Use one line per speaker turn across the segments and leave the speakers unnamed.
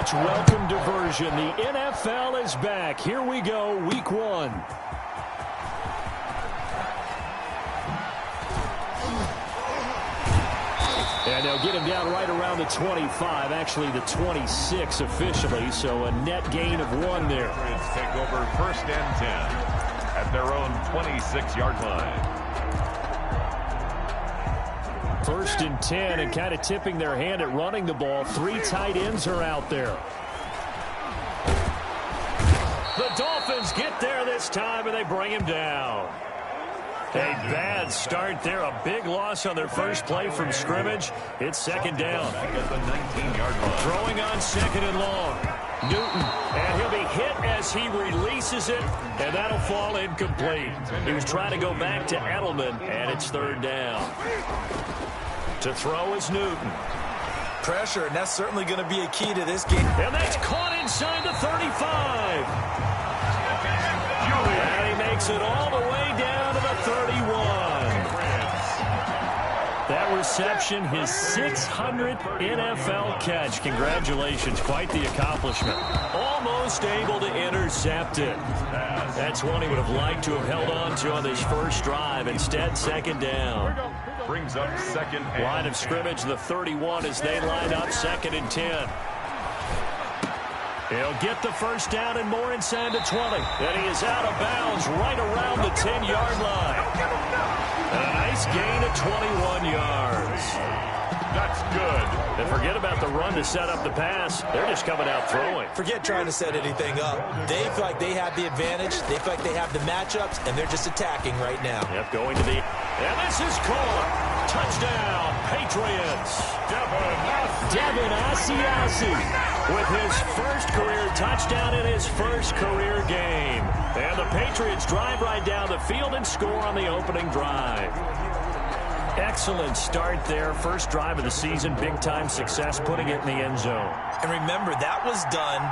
much welcome diversion. The NFL is back. Here we go, week 1. And they'll get him down right around the 25, actually the 26 officially, so a net gain of 1 there.
Take over 1st and 10 at their own 26-yard line.
1st and 10, and kind of tipping their hand at running the ball. 3 tight ends are out there. The Dolphins get there this time, and they bring him down. A bad start there. A big loss on their first play from scrimmage. It's 2nd down.
At the 19-yard line.
Throwing on 2nd and long. Newton, and he'll be hit as he releases it, and that'll fall incomplete. He was trying to go back to Edelman, and it's 3rd down. To throw is Newton.
Pressure, and that's certainly going to be a key to this game.
And that's caught inside the 35. And he makes it all the way down to the 31. That reception, his 600th NFL catch. Congratulations, quite the accomplishment. Almost able to intercept it. That's one he would have liked to have held on to on this first drive. Instead, 2nd down.
Brings up 2nd and
line of scrimmage, the 31 as they line up 2nd and 10. He'll get the 1st down and more inside the 20. And he is out of bounds right around the 10-yard line. And a nice gain of 21 yards.
That's good.
And forget about the run to set up the pass. They're just coming out throwing.
Forget trying to set anything up. They feel like they have the advantage. They feel like they have the matchups, and they're just attacking right now.
Yep, going to the... And this is caught. Touchdown, Patriots. Devin Asiasi with his first career touchdown in his first career game. And the Patriots drive right down the field and score on the opening drive. Excellent start there. First drive of the season. Big-time success putting it in the end zone.
And remember, that was done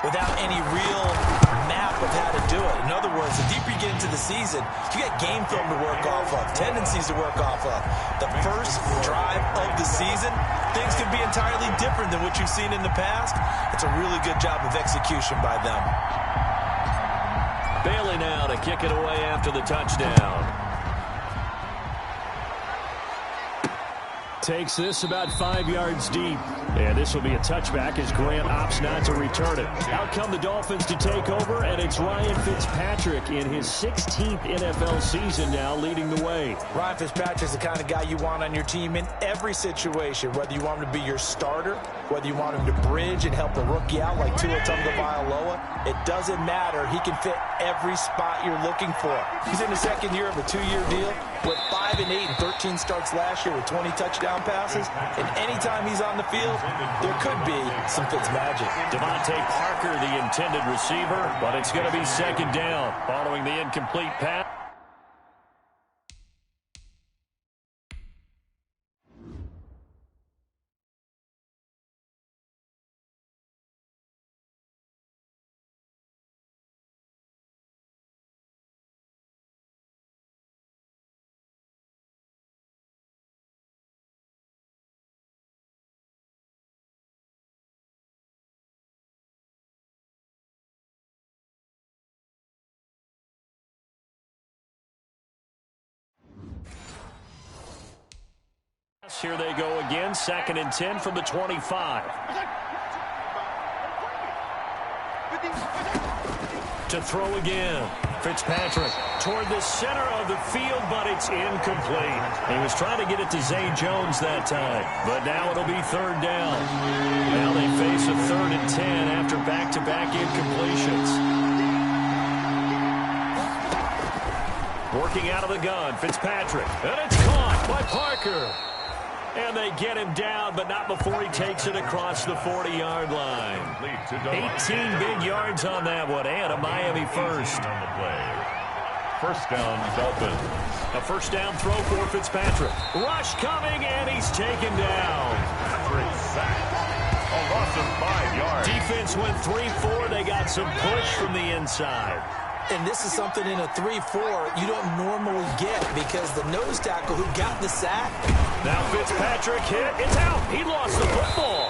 without any real map of how to do it. In other words, the deeper you get into the season, you get game film to work off of, tendencies to work off of. The first drive of the season, things can be entirely different than what you've seen in the past. It's a really good job of execution by them.
Bailey now to kick it away after the touchdown. Takes this about 5 yards deep. And this will be a touchback as Grant opts not to return it. Out come the Dolphins to take over, and it's Ryan Fitzpatrick in his 16th NFL season now leading the way.
Ryan Fitzpatrick's the kind of guy you want on your team in every situation, whether you want him to be your starter, whether you want him to bridge and help a rookie out like Tua Tagovailoa. It doesn't matter. He can fit every spot you're looking for. He's in the 2nd year of a 2-year deal with 5 and 8 and 13 starts last year with 20 touchdown passes. And anytime he's on the field, there could be some Fitzmagic.
Devontae Parker, the intended receiver, but it's going to be 2nd down following the incomplete pass. Here they go again, 2nd and 10 from the 25. To throw again. Fitzpatrick toward the center of the field, but it's incomplete. He was trying to get it to Zay Jones that time, but now it'll be 3rd down. Now they face a 3rd and 10 after back-to-back incompletions. Working out of the gun, Fitzpatrick, and it's caught by Parker. And they get him down, but not before he takes it across the 40-yard line. 18 big yards on that one, and a Miami first.
On the play. 1st down, Dolphins.
A 1st down throw for Fitzpatrick. Rush coming, and he's taken down.
Great sack. A loss of 5 yards.
Defense went 3-4. They got some push from the inside.
And this is something in a 3-4 you don't normally get because the nose tackle who got the sack.
Now Fitzpatrick hit. It's out. He lost the football.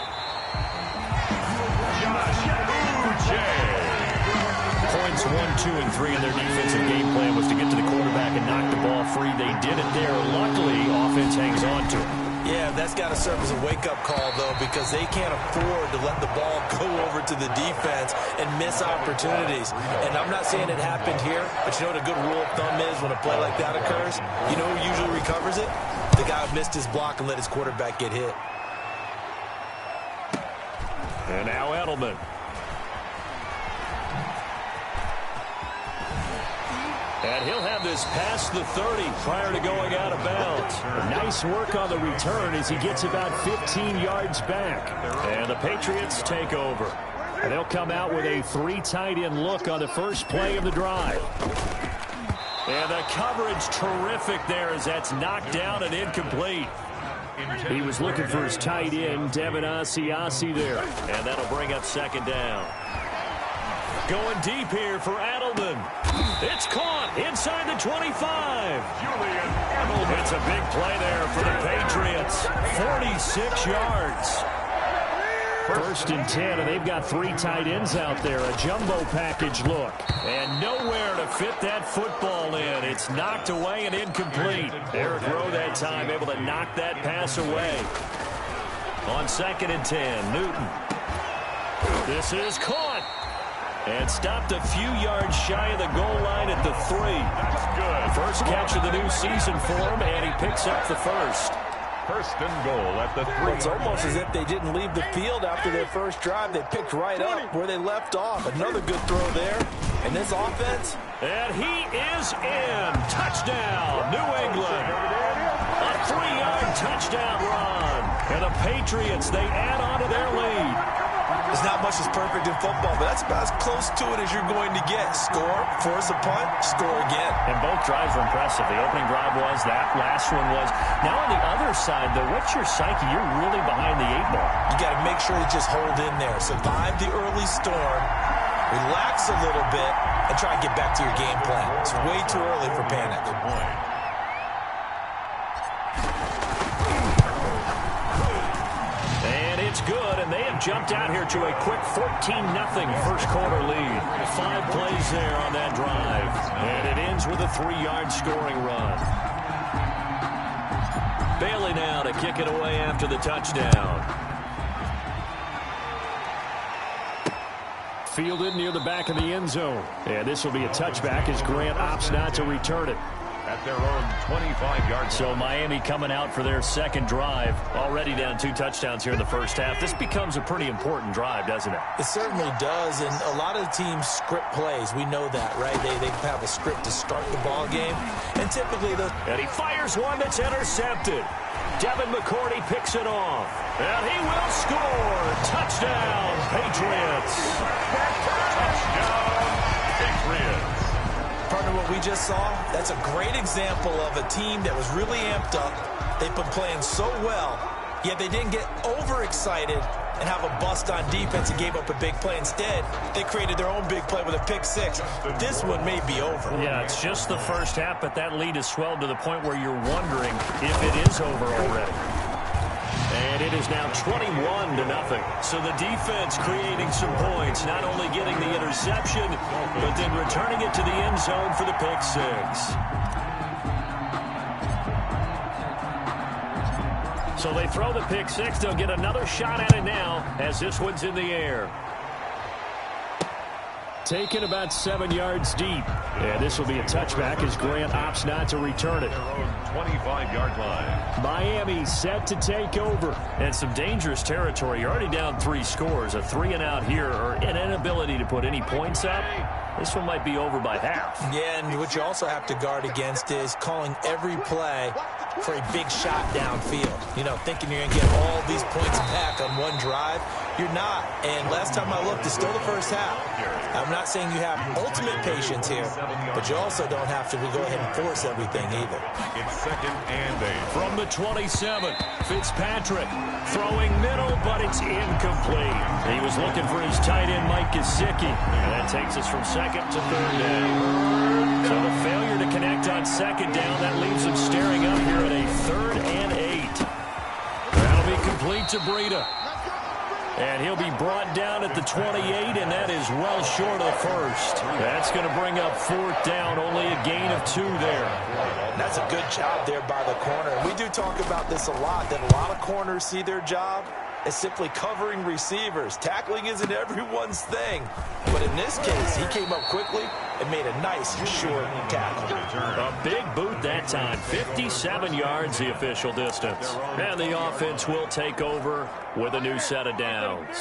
1, 2, and 3 in their defensive game plan was to get to the quarterback and knock the ball free. They did it there. Luckily, offense hangs on to it.
Yeah, that's got to serve as a wake-up call, though, because they can't afford to let the ball go over to the defense and miss opportunities. And I'm not saying it happened here, but you know what a good rule of thumb is when a play like that occurs? You know who usually recovers it? The guy who missed his block and let his quarterback get hit.
And now Edelman. And he'll have this past the 30 prior to going out of bounds. Nice work on the return as he gets about 15 yards back. And the Patriots take over. And they'll come out with a 3 tight end look on the first play of the drive. And the coverage terrific there as that's knocked down and incomplete. He was looking for his tight end, Devin Asiasi there. And that'll bring up second down. Going deep here for Edelman. It's caught inside the 25.
Julian Edelman.
It's a big play there for the Patriots. 46 yards. First and 10, and they've got 3 tight ends out there. A jumbo package look. And nowhere to fit that football in. It's knocked away and incomplete. Eric Rowe that time able to knock that pass away. On second and 10, Newton. This is caught. And stopped a few yards shy of the goal line at the 3.
That's good.
First catch of the new season for him, and he picks up the first.
First and goal at the 3.
It's almost as if they didn't leave the field after their first drive. They picked right up where they left off. Another good throw there. And this offense.
And he is in. Touchdown, New England. A 3-yard touchdown run. And the Patriots, they add on to their lead.
There's not much that's perfect in football, but that's about as close to it as you're going to get. Score, force a punt, score again.
And both drives were impressive. The opening drive was, that last one was. Now on the other side, though, what's your psyche? You're really behind the 8 ball.
You got to make sure you just hold in there. Survive the early storm, relax a little bit, and try and get back to your game plan. It's way too early for panic.
It's good, and they have jumped out here to a quick 14-0 first quarter lead. 5 plays there on that drive, and it ends with a 3-yard scoring run. Bailey now to kick it away after the touchdown. Fielded near the back of the end zone, and this will be a touchback as Grant opts not to return it.
At their own 25-yard.
So Miami coming out for their second drive. Already down 2 touchdowns here in the first half. This becomes a pretty important drive, doesn't it?
It certainly does, and a lot of the teams script plays. We know that, right? They have a script to start the ball game, and typically the...
And he fires one that's intercepted. Devin McCourty picks it off. And he will score. Touchdown, Patriots.
Touchdown, Patriots.
Partner, what we just saw, that's a great example of a team that was really amped up. They've been playing so well, yet they didn't get overexcited and have a bust on defense and gave up a big play. Instead, they created their own big play with a pick-6. This one may be over.
Yeah, it's just the first half, but that lead has swelled to the point where you're wondering if it is over already. And it is now 21-0. So the defense creating some points, not only getting the interception, but then returning it to the end zone for the pick-6. So they throw the pick-6. They'll get another shot at it now as this one's in the air. Taken about 7 yards deep. And this will be a touchback as Grant opts not to return it.
Their own 25-yard line.
Miami set to take over. And some dangerous territory. You're already down 3 scores. A 3-and-out here or an inability to put any points up. This one might be over by half.
Yeah, and what you also have to guard against is calling every play for a big shot downfield. You know, thinking you're going to get all these points back on one drive. You're not. And last time I looked, it's still the first half. I'm not saying you have ultimate patience here, but you also don't have to go ahead and force everything either.
It's 2nd and 8.
From the 27, Fitzpatrick throwing middle, but it's incomplete. He was looking for his tight end, Mike Gesicki. And that takes us from 2nd to 3rd down. So the failure to connect on 2nd down, that leaves him staring up here at a 3rd and 8. That'll be complete to Breida. And he'll be brought down at the 28, and that is well short of the first. That's going to bring up 4th down, only a gain of 2 there.
That's a good job there by the corner. And we do talk about this a lot, that a lot of corners see their job as simply covering receivers. Tackling isn't everyone's thing. But in this case, he came up quickly and made a nice short tackle.
A big boot that time. 57 yards the official distance. And the offense will take over with a new set of downs.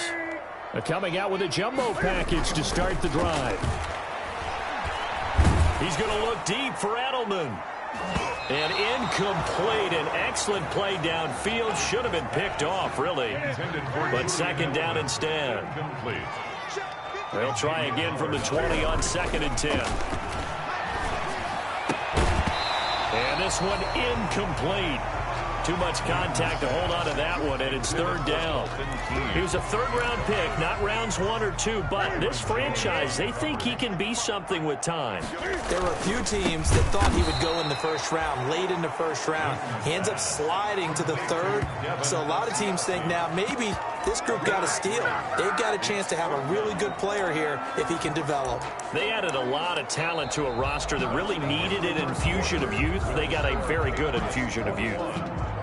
Coming out with a jumbo package to start the drive. He's going to look deep for Edelman. And incomplete. An excellent play downfield. Should have been picked off, really. But 2nd down instead. They'll try again from the 20 on 2nd and 10. And this one incomplete. Too much contact to hold on to that one, and it's 3rd down. He was a 3rd-round pick, not rounds 1 or 2, but this franchise, they think he can be something with time.
There were a few teams that thought he would go in the 1st round, late in the 1st round. He ends up sliding to the 3rd, so a lot of teams think now maybe this group got a steal. They've got a chance to have a really good player here if he can develop.
They added a lot of talent to a roster that really needed an infusion of youth. They got a very good infusion of youth.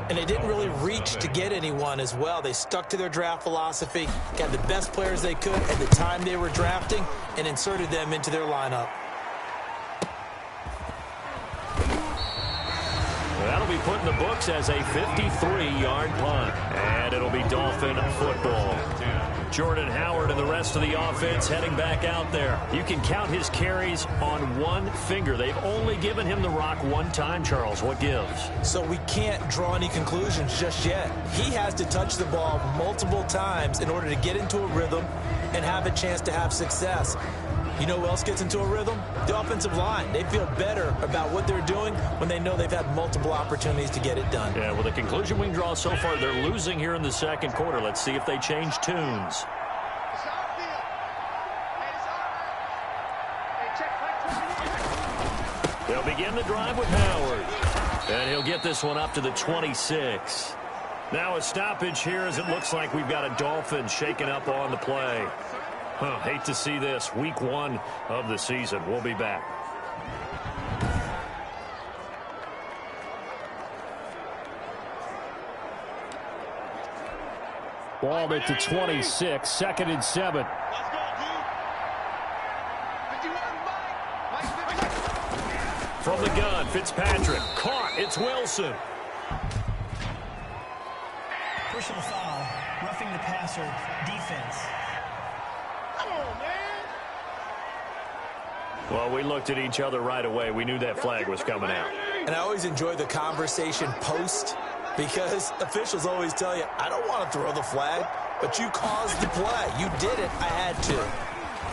And they didn't really reach to get anyone as well. They stuck to their draft philosophy, got the best players they could at the time they were drafting, and inserted them into their lineup.
That'll be put in the books as a 53-yard punt. And it'll be Dolphin football. Jordan Howard and the rest of the offense heading back out there. You can count his carries on one finger. They've only given him the rock one time, Charles. What gives? So we can't draw any conclusions just yet. He has to touch the ball multiple times in order to get into a rhythm and have a chance to have success. You know who else gets into a rhythm? The offensive line. They feel better about what they're doing when they know they've had multiple opportunities to get it done. Yeah, well, the conclusion we can draw so far, they're losing here in the 2nd quarter. Let's see if they change tunes. They'll begin the drive with Howard. And he'll get this one up to the 26. Now a stoppage here as it looks like we've got a Dolphin shaking up on the play. Hate to see this. Week 1 of the season. We'll be back. Ball at the 26. 2nd and 7. From the gun, Fitzpatrick. Caught. It's Wilson.
Personal foul. Roughing the passer. Defense.
Well, we looked at each other right away. We knew that flag was coming out.
And I always enjoy the conversation post because officials always tell you, I don't want to throw the flag, but you caused the play. You did it. I had to.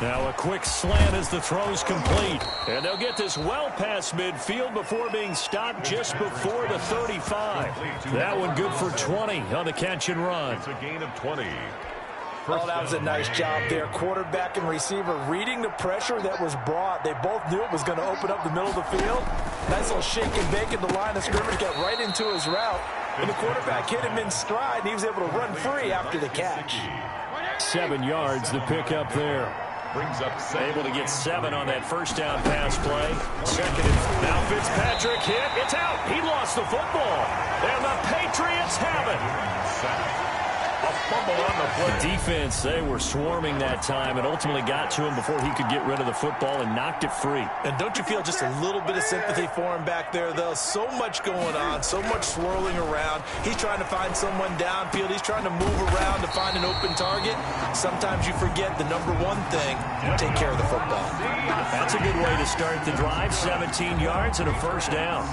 Now a quick slant as the throw's complete. And they'll get this well past midfield before being stopped just before the 35. That one good for 20 on the catch and run.
It's a gain of 20.
Oh, that was a nice job there. Quarterback and receiver reading the pressure that was brought. They both knew it was going to open up the middle of the field. Nice little shake and bake at the line of scrimmage. Got right into his route. And the quarterback hit him in stride. And he was able to run free after the catch.
7 yards, the pickup there.
Brings up
able to get 7 on that first down pass play. 2nd and now Fitzpatrick hit. It's out. He lost the football. And the Patriots have it. A fumble on the play. Defense, they were swarming that time and ultimately got to him before he could get rid of the football and knocked it free.
And don't you feel just a little bit of sympathy for him back there, though? So much going on, so much swirling around. He's trying to find someone downfield. He's trying to move around to find an open target. Sometimes you forget the number one thing, take care of the football.
That's a good way to start the drive. 17 yards and a first down.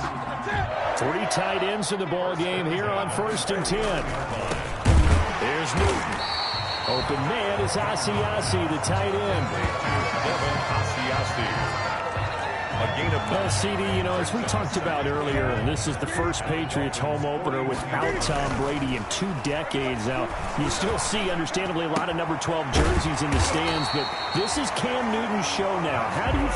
3 tight ends in the ball game here on 1st and 10. Here's Newton. Open man is Asiasi, the tight end.
A gain of...
Well, CD, as we talked about earlier, this is the first Patriots home opener without Tom Brady in 2 decades. Now, you still see, understandably, a lot of number 12 jerseys in the stands, but this is Cam Newton's show now. How do you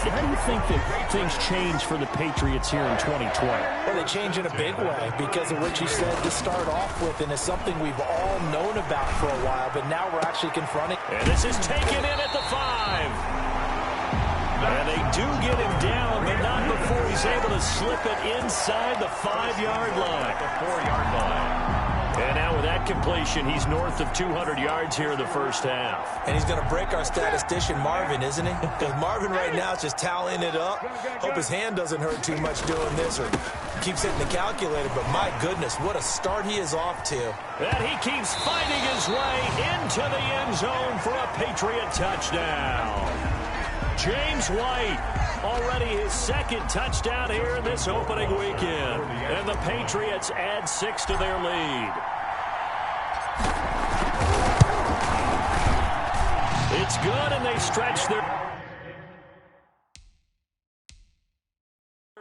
think that things change for the Patriots here in 2020?
Well, they change in a big way because of what you said to start off with, and it's something we've all known about for a while, but now we're actually confronting.
And this is taken in at the 5. And they do get him down, but not before he's able to slip it inside the 5-yard line.
The 4-yard line.
And now with that completion, he's north of 200 yards here in the first half.
And he's going to break our statistician Marvin, isn't he? Because Marvin right now is just tallying it up. Hope his hand doesn't hurt too much doing this or keeps hitting the calculator. But my goodness, what a start he is off to.
And he keeps finding his way into the end zone for a Patriot touchdown. James White, already his 2nd touchdown here in this opening weekend. And the Patriots add 6 to their lead. It's good, and they stretch their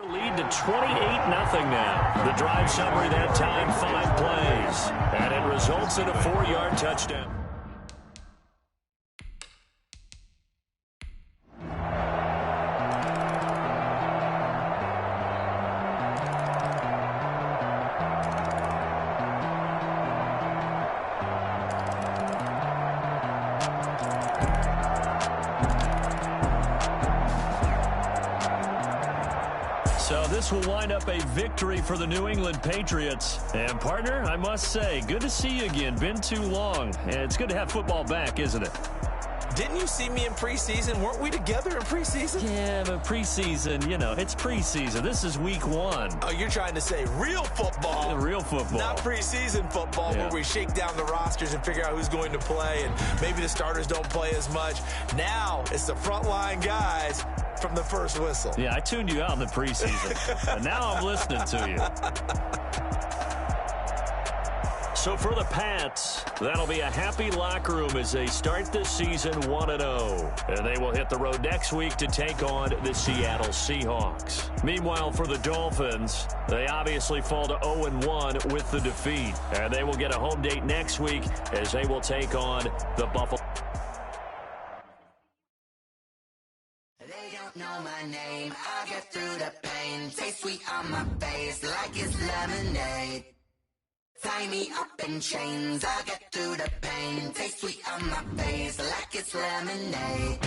lead to 28-0 now. The drive summary that time, 5 plays. And it results in a 4-yard touchdown. This will wind up a victory for the New England Patriots. And, partner, I must say, good to see you again. Been too long. And it's good to have football back, isn't it?
Didn't you see me in preseason? Weren't we together in preseason?
Yeah, but preseason, it's preseason. This is week 1.
Oh, you're trying to say real football.
Real football.
Not preseason football where we shake down the rosters and figure out who's going to play, and maybe the starters don't play as much. Now it's the frontline guys from the first whistle.
Yeah, I tuned you out in the preseason, and now I'm listening to you. So for the Pats, that'll be a happy locker room as they start this season 1-0. And they will hit the road next week to take on the Seattle Seahawks. Meanwhile, for the Dolphins, they obviously fall to 0-1 with the defeat. And they will get a home date next week as they will take on the Buffalo.
They don't know my name. I'll get through the pain. Taste sweet on my face like it's lemonade. Tie me up in chains, I'll get through the pain. Taste sweet on my face like it's lemonade.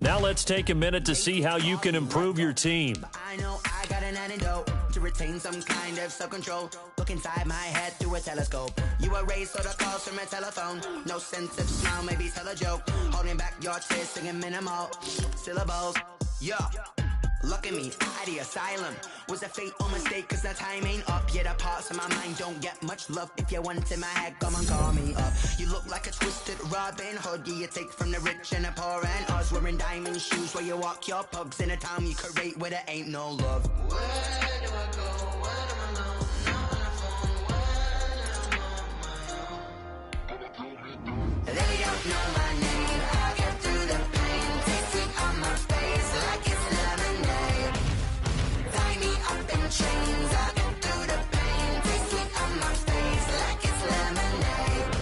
Now let's take a minute to see how you can improve your team.
I know I got an antidote to retain some kind of self-control. Look inside my head through a telescope. You erase all the calls from a telephone. No sense of smile, maybe tell a joke. Holding back your tears, singing minimal syllables. Yeah. Look at me, out the asylum. Was a fate or mistake, cause the time ain't up. Yeah, the parts of my mind don't get much love. If you want in my head, come and call me up. You look like a twisted Robin Hood. Yeah, you take from the rich and the poor and us. Wearing diamond shoes where you walk your pugs in a town you create where there ain't no love. Where do I go? Where do I know? Not on the phone when I'm on my own. They don't know my name. I'll get through the pain. Taste sweet on my face like it's lemonade. Tie me up in chains. I'll get through the pain. Taste sweet on my face like it's lemonade.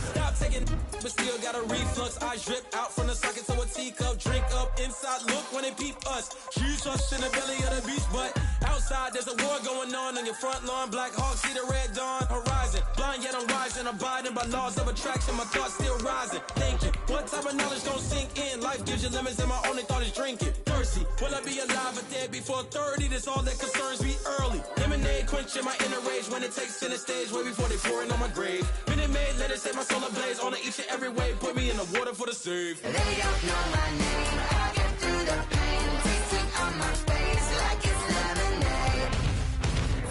Stop taking, but still got a reflux. Eyes drip out from the socket to a teacup. Drink up inside, look when they peep us. Huge us in the belly of the beach, but outside there's a war going on your front lawn. Black Hawks see the red dawn horizon. Blind yet I'm rising, abiding by laws of attraction. My thoughts still rising. Thinking, what type of knowledge gon' sink in? Life gives you limits, and my only thought is drinking. Thirsty, will I be alive or dead before 30? That's all that concerns me early. Lemonade quenching my inner rage when it takes center stage, way before they pouring on my grave. Minute Maid, let it set my soul ablaze. On each and every way, put me in the water for the save.
They don't know my name. I'll get through the pain. Taste sweet on my face like it's lemonade.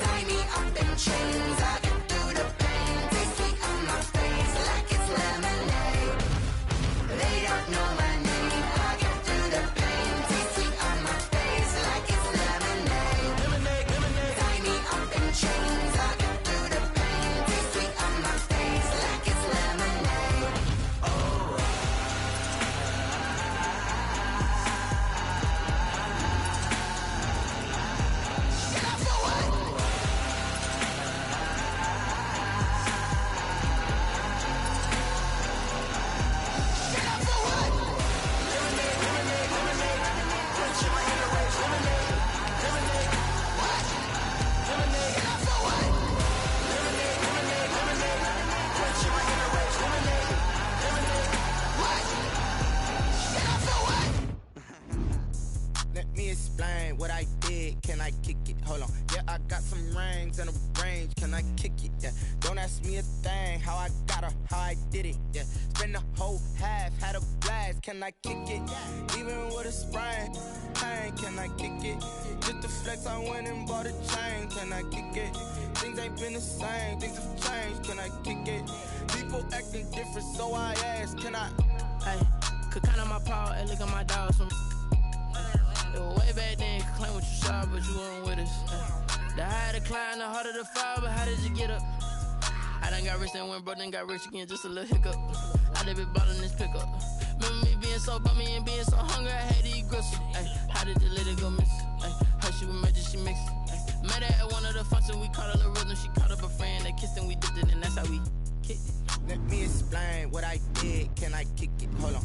Tie me up in chains. I'll get through the pain. Taste sweet on my face like it's lemonade. They don't know my name. I'll get through the pain. Taste sweet on my face like it's lemonade. Tie me up in chains. I'll get through the pain. Taste sweet on my face like it's lemonade. Oh. what I did, can I kick it? Hold on, yeah, I got some rings and a range, can I kick it? Yeah, don't ask me a thing, how I got her, how I did it. Yeah, spend the whole half, had a blast, can I kick it? Even with a sprain, pain, can I kick it? Just to flex, I went and bought a chain, can I kick it? Things ain't been the same, things have changed, can I kick it? People acting different, so I ask, can I?
Hey, could count on my paw, and look at my dogs from. It was way back then, could claim what you saw, but you weren't with us. The higher the climb, the harder the fall, but how did you get up? I done got rich and went broke, then got rich again, just a little hiccup. I done been ballin' this pickup. Remember me being so bummy and being so hungry, I had to eat gristle. Ay, how did you let it go miss? Ay, her she was magic, she mixed. Met her at one of the functions, we caught her the rhythm, she caught up a friend, they kissed and we dipped it, and that's how we kicked it.
Let me explain what I did, can I kick it? Hold on,